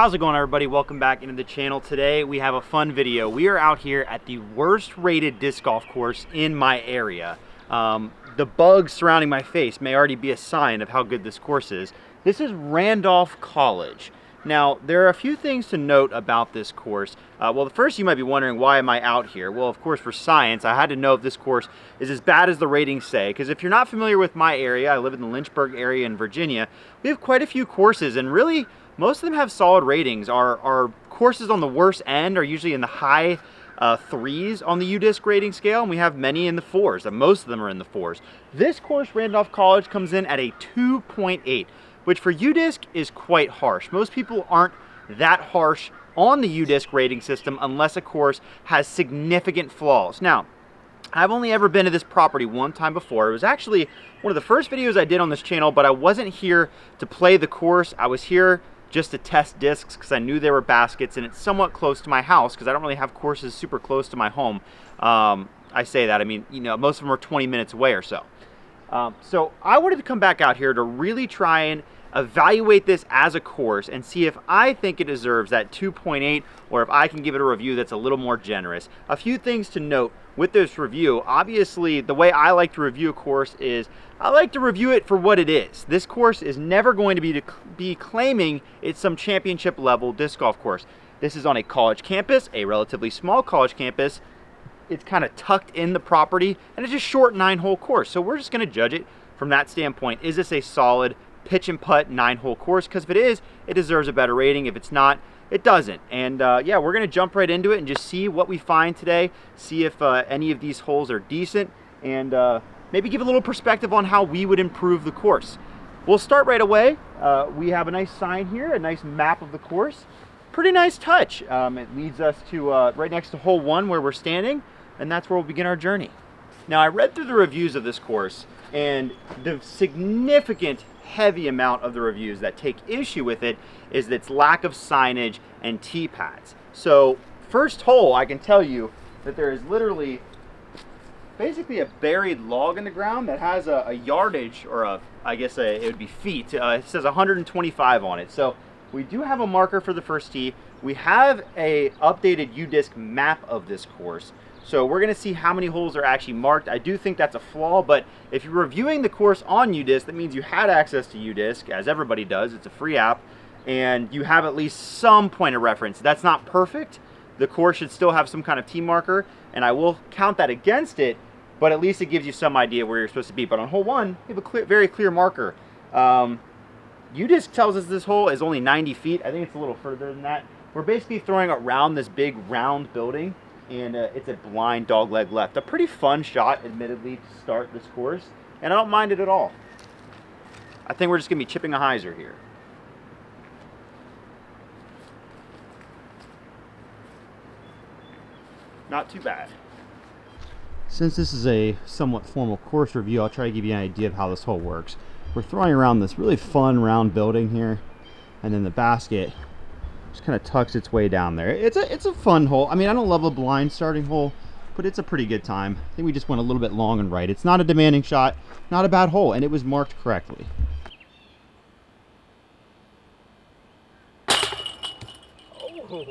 How's it going, everybody? Welcome back into the channel. Today we have a fun video. We are out here at the worst rated disc golf course in my area. The bugs surrounding my face may already be a sign of how good this course is. This is Randolph College. Now, there are a few things to note about this course. Well, first you might be wondering, why am I out here? Well, of course, for science, I had to know if this course is as bad as the ratings say, because if you're not familiar with my area, I live in the Lynchburg area in Virginia, we have quite a few courses, and really, most of them have solid ratings. Our courses on the worst end are usually in the high threes on the UDisc rating scale, and we have many in the fours, and most of them are in the fours. This course, Randolph College, comes in at a 2.8. which for UDisc is quite harsh. Most people aren't that harsh on the UDisc rating system unless a course has significant flaws. Now, I've only ever been to this property one time before. It was actually one of the first videos I did on this channel, but I wasn't here to play the course. I was here just to test discs because I knew there were baskets, and it's somewhat close to my house because I don't really have courses super close to my home. I say that, I mean, you know, most of them are 20 minutes away or so. So I wanted to come back out here to really try and evaluate this as a course and see if I think it deserves that 2.8 or if I can give it a review that's a little more generous. A few things to note with this review. Obviously, the way I like to review a course is I like to review it for what it is. This course is never going to be claiming it's some championship level disc golf course. This is on a college campus, a relatively small college campus. It's kind of tucked in the property, and it's a short 9-hole course. So we're just going to judge it from that standpoint. Is this a solid pitch and putt 9-hole course? Because if it is, it deserves a better rating. If it's not, it doesn't. And yeah, we're going to jump right into it and just see what we find today, see if any of these holes are decent, and maybe give a little perspective on how we would improve the course. We'll start right away. We have a nice sign here, a nice map of the course. Pretty nice touch. It leads us to right next to hole 1 where we're standing, and that's where we'll begin our journey. Now, I read through the reviews of this course, and the significant heavy amount of the reviews that take issue with it is its lack of signage and tee pads. So first hole, I can tell you that there is literally basically a buried log in the ground that has a yardage, or I guess it would be feet. It says 125 on it. So we do have a marker for the first tee. We have a updated UDisc map of this course. So we're going to see how many holes are actually marked. I do think that's a flaw, but if you're reviewing the course on UDisc, that means you had access to UDisc, as everybody does. It's a free app, and you have at least some point of reference. That's not perfect. The course should still have some kind of tee marker, and I will count that against it, but at least it gives you some idea where you're supposed to be. But on hole 1, you have a very clear marker. UDisc tells us this hole is only 90 feet. I think it's a little further than that. We're basically throwing around this big round building, and it's a blind dogleg left. A pretty fun shot, admittedly, to start this course, and I don't mind it at all. I think we're just going to be chipping a hyzer here. Not too bad. Since this is a somewhat formal course review, I'll try to give you an idea of how this hole works. We're throwing around this really fun round building here, and then the basket just kind of tucks its way down there. It's a fun hole. I mean, I don't love a blind starting hole, but it's a pretty good time. I think we just went a little bit long and right. It's not a demanding shot, not a bad hole, and it was marked correctly. Oh.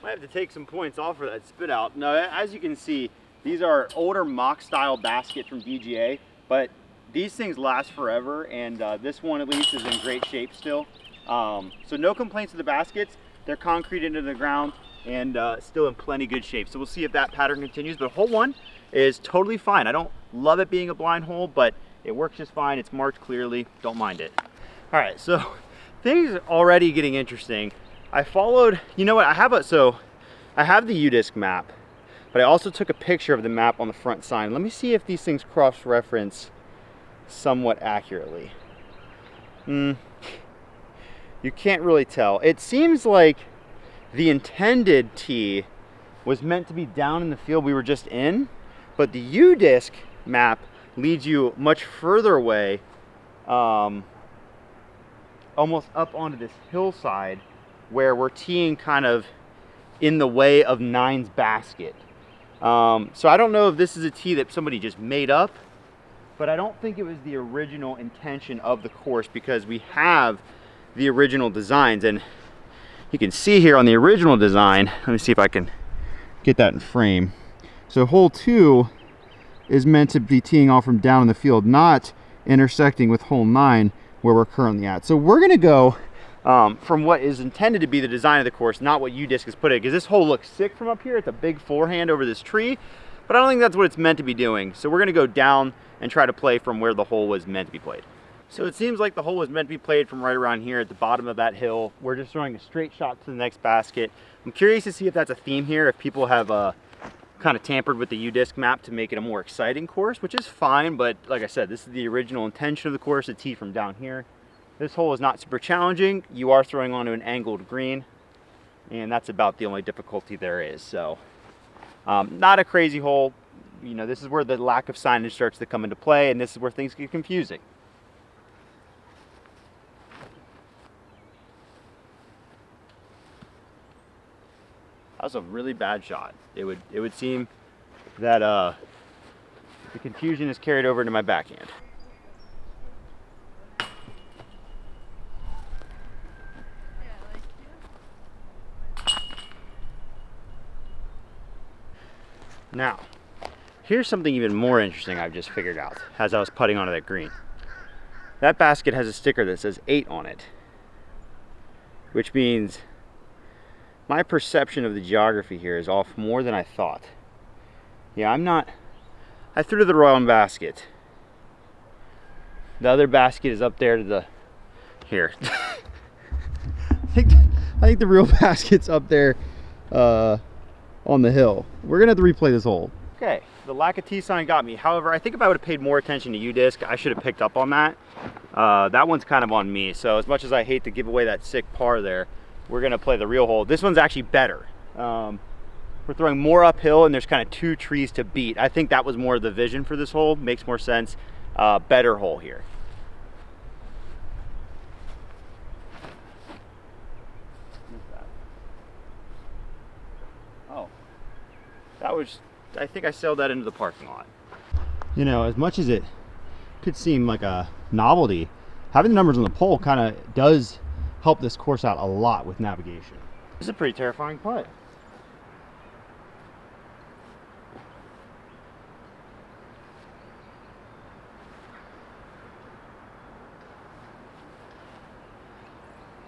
Might have to take some points off for that spit out. Now, as you can see, these are older mock style basket from VGA, but these things last forever, and this one at least is in great shape still. So no complaints with the baskets. They're concrete into the ground and still in plenty good shape. So we'll see if that pattern continues, but hole 1 is totally fine. I don't love it being a blind hole, but it works just fine. It's marked clearly, don't mind it. All right, so things are already getting interesting. I followed, you know what, I have the UDisc map, but I also took a picture of the map on the front sign. Let me see if these things cross-reference somewhat accurately. You can't really tell. It seems like the intended tee was meant to be down in the field we were just in, but the UDisc map leads you much further away, almost up onto this hillside where we're teeing kind of in the way of 9's basket. So I don't know if this is a tee that somebody just made up, but I don't think it was the original intention of the course, because we have the original designs. And you can see here on the original design, let me see if I can get that in frame. So hole 2 is meant to be teeing off from down in the field, not intersecting with hole 9 where we're currently at. So we're gonna go from what is intended to be the design of the course, not what UDisc has put in, because this hole looks sick from up here. It's a big forehand over this tree, but I don't think that's what it's meant to be doing. So we're gonna go down and try to play from where the hole was meant to be played. So it seems like the hole was meant to be played from right around here at the bottom of that hill. We're just throwing a straight shot to the next basket. I'm curious to see if that's a theme here, if people have kind of tampered with the UDisc map to make it a more exciting course, which is fine, but like I said, this is the original intention of the course, to tee from down here. This hole is not super challenging. You are throwing onto an angled green, and that's about the only difficulty there is. So not a crazy hole. You know, this is where the lack of signage starts to come into play, and this is where things get confusing. That was a really bad shot. It would seem that the confusion is carried over into my backhand. Now, here's something even more interesting I've just figured out as I was putting onto that green. That basket has a sticker that says 8 on it, which means my perception of the geography here is off more than I thought. Yeah, I threw to the wrong basket. The other basket is up there to the, here. I think the real basket's up there on the hill. We're gonna have to replay this hole. Okay, the lack of T sign got me. However, I think if I would have paid more attention to UDisc, I should have picked up on that. That one's kind of on me. So as much as I hate to give away that sick par there, we're gonna play the real hole. This one's actually better. We're throwing more uphill and there's kind of 2 trees to beat. I think that was more of the vision for this hole. Makes more sense. Better hole here. Oh, that was, I think I sailed that into the parking lot. You know, as much as it could seem like a novelty, having the numbers on the pole kind of does help this course out a lot with navigation. This is a pretty terrifying putt.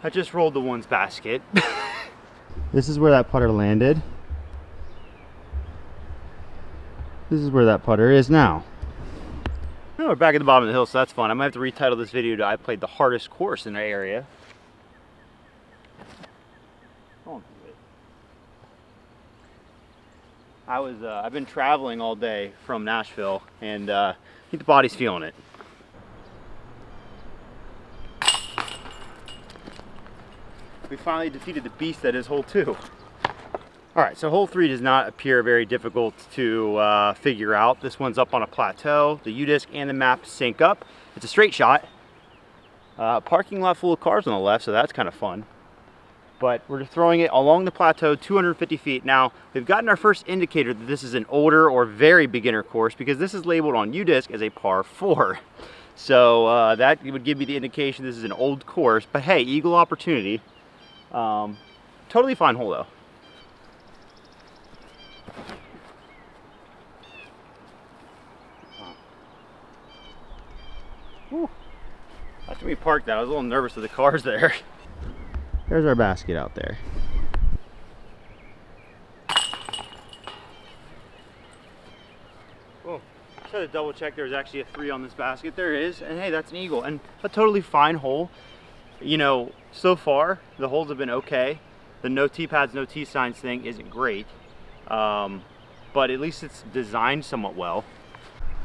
I just rolled the ones basket. This is where that putter landed. This is where that putter is now. Oh, we're back at the bottom of the hill, so that's fun. I might have to retitle this video to I played the hardest course in the area. I've been traveling all day from Nashville, and I think the body's feeling it. We finally defeated the beast that is hole 2. All right, so hole 3 does not appear very difficult to figure out. This one's up on a plateau. The UDisc and the map sync up. It's a straight shot. Parking lot full of cars on the left, so that's kind of fun. But we're throwing it along the plateau, 250 feet. Now, we've gotten our first indicator that this is an older or very beginner course because this is labeled on UDisc as a par 4. So that would give me the indication this is an old course. But hey, eagle opportunity. Totally fine hole though. Whew. After we parked that, I was a little nervous with the cars there. There's our basket out there. Oh, I should have double checked there was actually a 3 on this basket. There is, and hey, that's an eagle, and a totally fine hole. You know, so far the holes have been okay. The no tee pads, no tee signs thing isn't great, but at least it's designed somewhat well.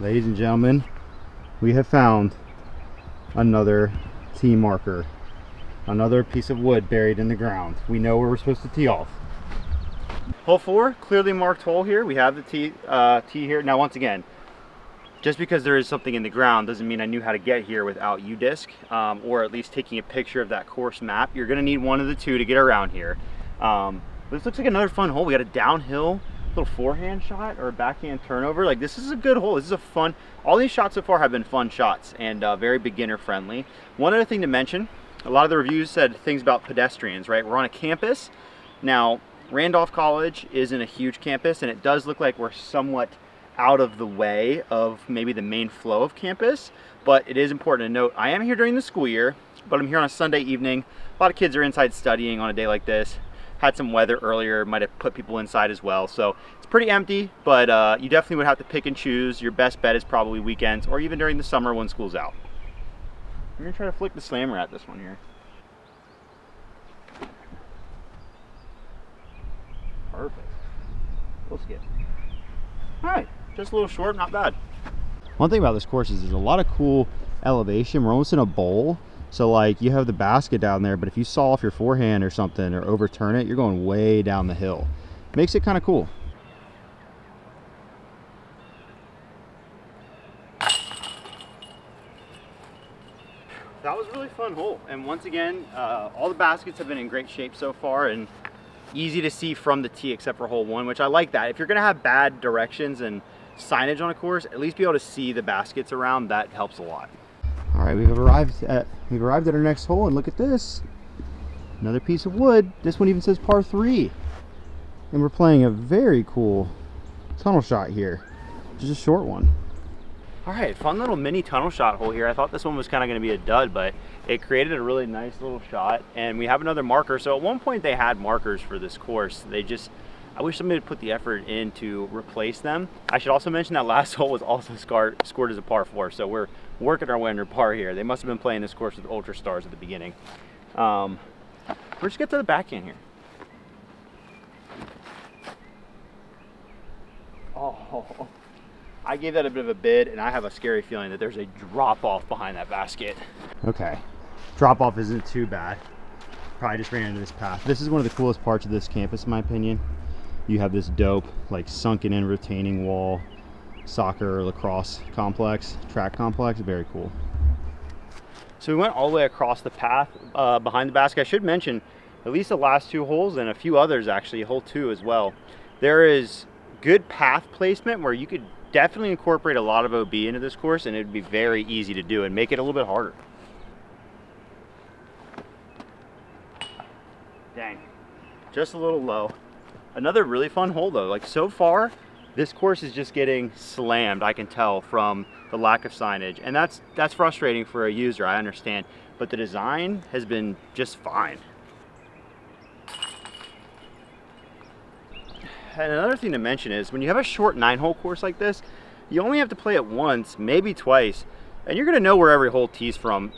Ladies and gentlemen, we have found another tee marker. Another piece of wood buried in the ground. We know where we're supposed to tee off. Hole 4, clearly marked hole here. We have the tee here. Now once again, just because there is something in the ground doesn't mean I knew how to get here without UDisc, or at least taking a picture of that course map. You're gonna need one of the two to get around here. But this looks like another fun hole. We got a downhill little forehand shot or a backhand turnover. Like, this is a good hole. This is a fun, all these shots so far have been fun shots and very beginner friendly. One other thing to mention, A lot of the reviews said things about pedestrians, right? We're on a campus. Now, Randolph College isn't a huge campus, and it does look like we're somewhat out of the way of maybe the main flow of campus, but it is important to note I am here during the school year, but I'm here on a Sunday evening. A lot of kids are inside studying on a day like this. Had some weather earlier, might have put people inside as well, so it's pretty empty, but you definitely would have to pick and choose. Your best bet is probably weekends or even during the summer when school's out. I'm gonna try to flick the slammer at this one here. Perfect. We'll skip. All right, just a little short, not bad. One thing about this course is there's a lot of cool elevation. We're almost in a bowl. So like you have the basket down there, but if you saw off your forehand or something or overturn it, you're going way down the hill. Makes it kind of cool. That was a really fun hole. And once again, all the baskets have been in great shape so far and easy to see from the tee except for hole 1, which I like that. If you're gonna have bad directions and signage on a course, at least be able to see the baskets around. That helps a lot. All right, we've arrived at our next hole, and look at this. Another piece of wood. This one even says par 3. And we're playing a very cool tunnel shot here. Just a short one. All right, fun little mini tunnel shot hole here. I thought this one was kind of going to be a dud, but it created a really nice little shot, and we have another marker. So at one point they had markers for this course. I wish somebody would put the effort in to replace them. I should also mention that last hole was also scored as a par 4, so we're working our way under par here. They must have been playing this course with Ultra Stars at the beginning. Let's just get to the backhand here. Oh, I gave that a bit of a bid, and I have a scary feeling that there's a drop off behind that basket. Okay, drop off isn't too bad. Probably just ran into this path. This is one of the coolest parts of this campus, in my opinion. You have this dope, like sunken in retaining wall, soccer, lacrosse complex, track complex, very cool. So we went all the way across the path behind the basket. I should mention, at least the last 2 holes and a few others actually, hole 2 as well. There is good path placement where you could definitely incorporate a lot of OB into this course, and it would be very easy to do and make it a little bit harder. Dang, just a little low. Another really fun hole though. Like so far, this course is just getting slammed, I can tell from the lack of signage. And that's frustrating for a user, I understand. But the design has been just fine. And another thing to mention is when you have a short 9-hole course like this, you only have to play it once, maybe twice, and you're gonna know where every hole tees from,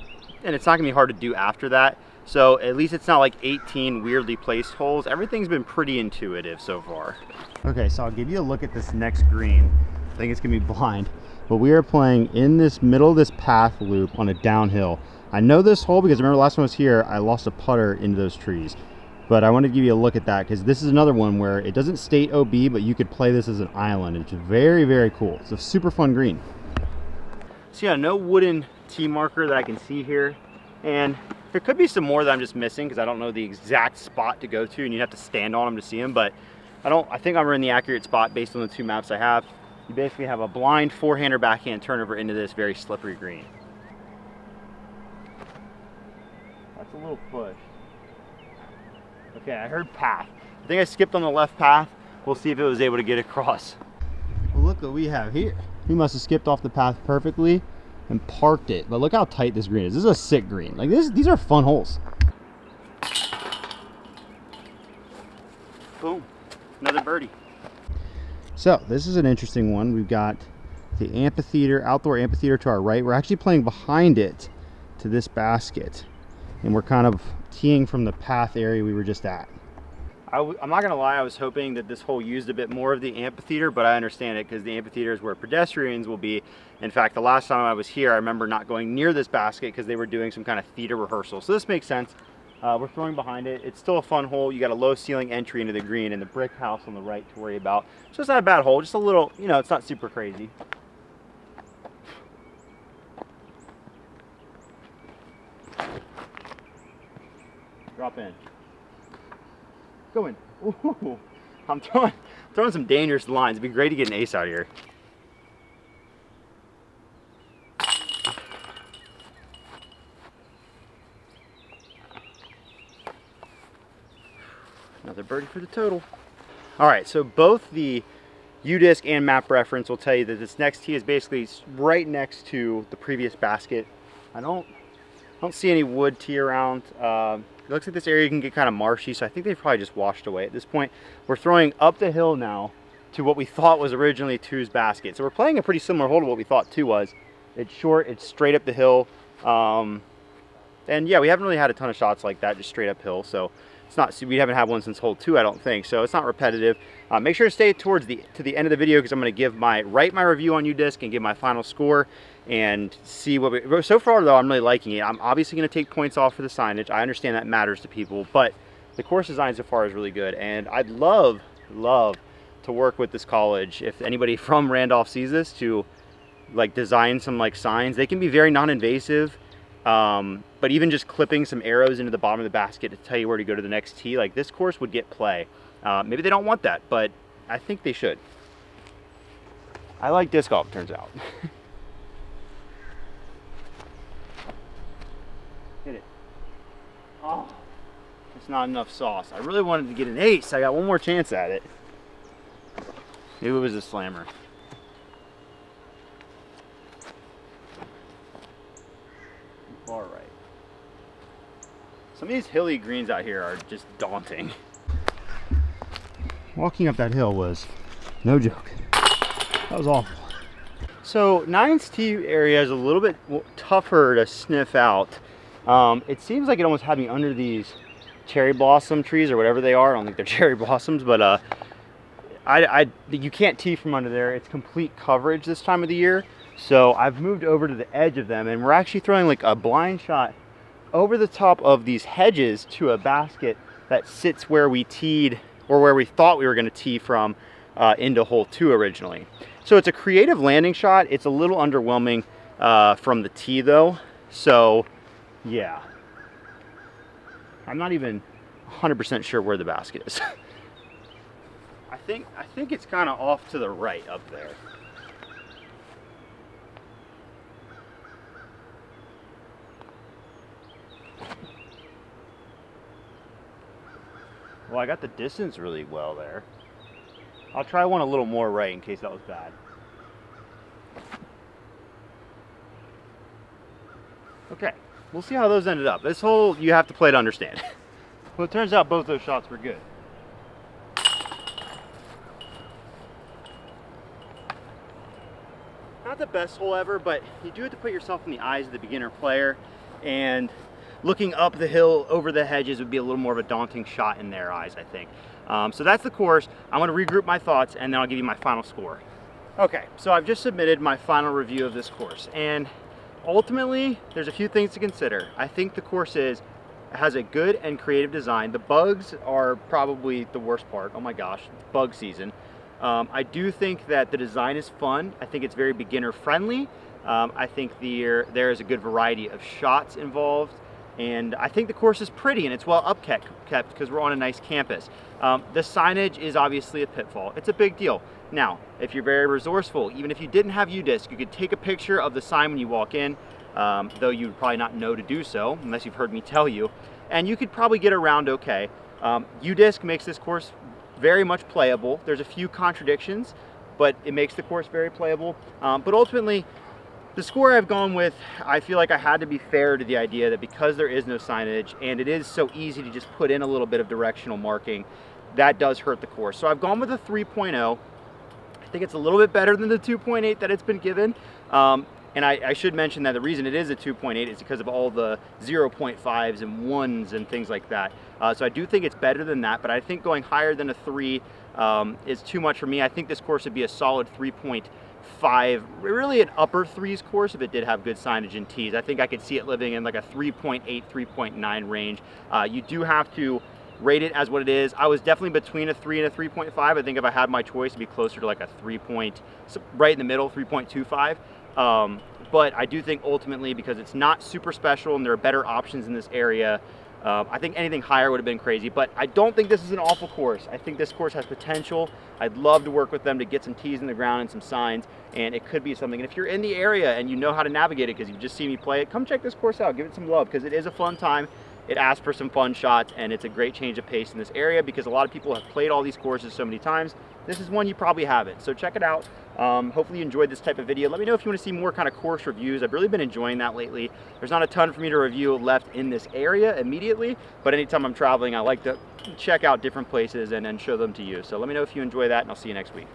and it's not gonna be hard to do after that. So at least it's not like 18 weirdly placed holes. Everything's been pretty intuitive so far. Okay, so I'll give you a look at this next green. I think it's gonna be blind, but we are playing in this middle of this path loop on a downhill. I know this hole because remember last time I was here, I lost a putter into those trees. But I wanted to give you a look at that because this is another one where it doesn't state OB, but you could play this as an island. It's very, very cool. It's a super fun green. So yeah, no wooden tee marker that I can see here. And there could be some more that I'm just missing because I don't know the exact spot to go to, and you'd have to stand on them to see them. But I think I'm in the accurate spot based on the 2 maps I have. You basically have a blind forehand or backhand turnover into this very slippery green. That's a little push. Okay, I heard path. I think I skipped on the left path. We'll see if it was able to get across. Well, look what we have here. He must have skipped off the path perfectly and parked it. But look how tight this green is. This is a sick green. Like these are fun holes. Boom, another birdie. So this is an interesting one. We've got the amphitheater, outdoor amphitheater to our right. We're actually playing behind it to this basket. And we're kind of teeing from the path area we were just at. I'm not gonna lie, I was hoping that this hole used a bit more of the amphitheater, but I understand it because the amphitheater is where pedestrians will be. In fact, the last time I was here, I remember not going near this basket because they were doing some kind of theater rehearsal. So this makes sense. We're throwing behind it. It's still a fun hole. You got a low ceiling entry into the green and the brick house on the right to worry about. It's just not a bad hole, just a little, you know, it's not super crazy. Drop in. Go in. Ooh, I'm throwing some dangerous lines. It'd be great to get an ace out of here. Another birdie for the total. All right, so both the UDisc and map reference will tell you that this next tee is basically right next to the previous basket. I don't see any wood tee around. It looks like this area can get kind of marshy, so I think they've probably just washed away at this point. We're throwing up the hill now to what we thought was originally 2's basket. So we're playing a pretty similar hole to what we thought 2 was. It's short, it's straight up the hill. And yeah, we haven't really had a ton of shots like that, just straight uphill. So it's not, we haven't had one since hole 2, I don't think. So it's not repetitive. Make sure to stay towards to the end of the video, because I'm going to give my review on UDisc and give my final score and see what we, so far though, I'm really liking it. I'm obviously going to take points off for the signage. I understand that matters to people, but the course design so far is really good. And I'd love to work with this college. If anybody from Randolph sees this, to like design some like signs. They can be very non-invasive. But even just clipping some arrows into the bottom of the basket to tell you where to go to the next tee, like this course would get play. Maybe they don't want that, but I think they should. I like disc golf, turns out. Hit it. Oh, it's not enough sauce. I really wanted to get an ace. I got one more chance at it. Maybe it was a slammer. Far right. Some of these hilly greens out here are just daunting. Walking up that hill was no joke. That was awful. So 9's tee area is a little bit tougher to sniff out. It seems like it almost had me under these cherry blossom trees or whatever they are. I don't think they're cherry blossoms, but you can't tee from under there. It's complete coverage this time of the year. So I've moved over to the edge of them, and we're actually throwing like a blind shot over the top of these hedges to a basket that sits where we teed, or where we thought we were going to tee from into hole 2 originally. So it's a creative landing shot. It's a little underwhelming from the tee though. So yeah, I'm not even 100% sure where the basket is. I think it's kind of off to the right up there. Well, I got the distance really well there. I'll try one a little more right in case that was bad. Okay, we'll see how those ended up. This hole, you have to play to understand. Well, it turns out both those shots were good. Not the best hole ever, but you do have to put yourself in the eyes of the beginner player, and looking up the hill over the hedges would be a little more of a daunting shot in their eyes, I think. So that's the course. I'm going to regroup my thoughts, and then I'll give you my final score. Okay, so I've just submitted my final review of this course, and ultimately there's a few things to consider. I think the course has a good and creative design. The bugs are probably the worst part. Oh my gosh, bug season. I do think that the design is fun. I think it's very beginner friendly. I think there is a good variety of shots involved. And I think the course is pretty, and it's well upkept because we're on a nice campus. The signage is obviously a pitfall. It's a big deal. Now, if you're very resourceful, even if you didn't have UDisc, you could take a picture of the sign when you walk in, though you would probably not know to do so, unless you've heard me tell you. And you could probably get around okay. UDisc makes this course very much playable. There's a few contradictions, but it makes the course very playable. But ultimately, the score I've gone with, I feel like I had to be fair to the idea that because there is no signage and it is so easy to just put in a little bit of directional marking, that does hurt the course. So I've gone with a 3.0. I think it's a little bit better than the 2.8 that it's been given. And I should mention that the reason it is a 2.8 is because of all the 0.5s and 1s and things like that. So I do think it's better than that, but I think going higher than a 3 is too much for me. I think this course would be a solid 3.5, really an upper 3s course if it did have good signage and tees. I think I could see it living in like a 3.8, 3.9 range. You do have to rate it as what it is. I was definitely between a 3 and a 3.5. I think if I had my choice, it'd be closer to like a 3 point, right in the middle, 3.25. But I do think ultimately, because it's not super special and there are better options in this area, I think anything higher would have been crazy. But I don't think this is an awful course. I think this course has potential. I'd love to work with them to get some tees in the ground and some signs, and it could be something. And if you're in the area and you know how to navigate it because you've just seen me play it, come check this course out. Give it some love because it is a fun time. it asks for some fun shots, and it's a great change of pace in this area because a lot of people have played all these courses so many times. This is one you probably haven't, so check it out. Hopefully you enjoyed this type of video. Let me know if you want to see more kind of course reviews. I've really been enjoying that lately. There's not a ton for me to review left in this area immediately, but anytime I'm traveling, I like to check out different places and show them to you. So let me know if you enjoy that, and I'll see you next week.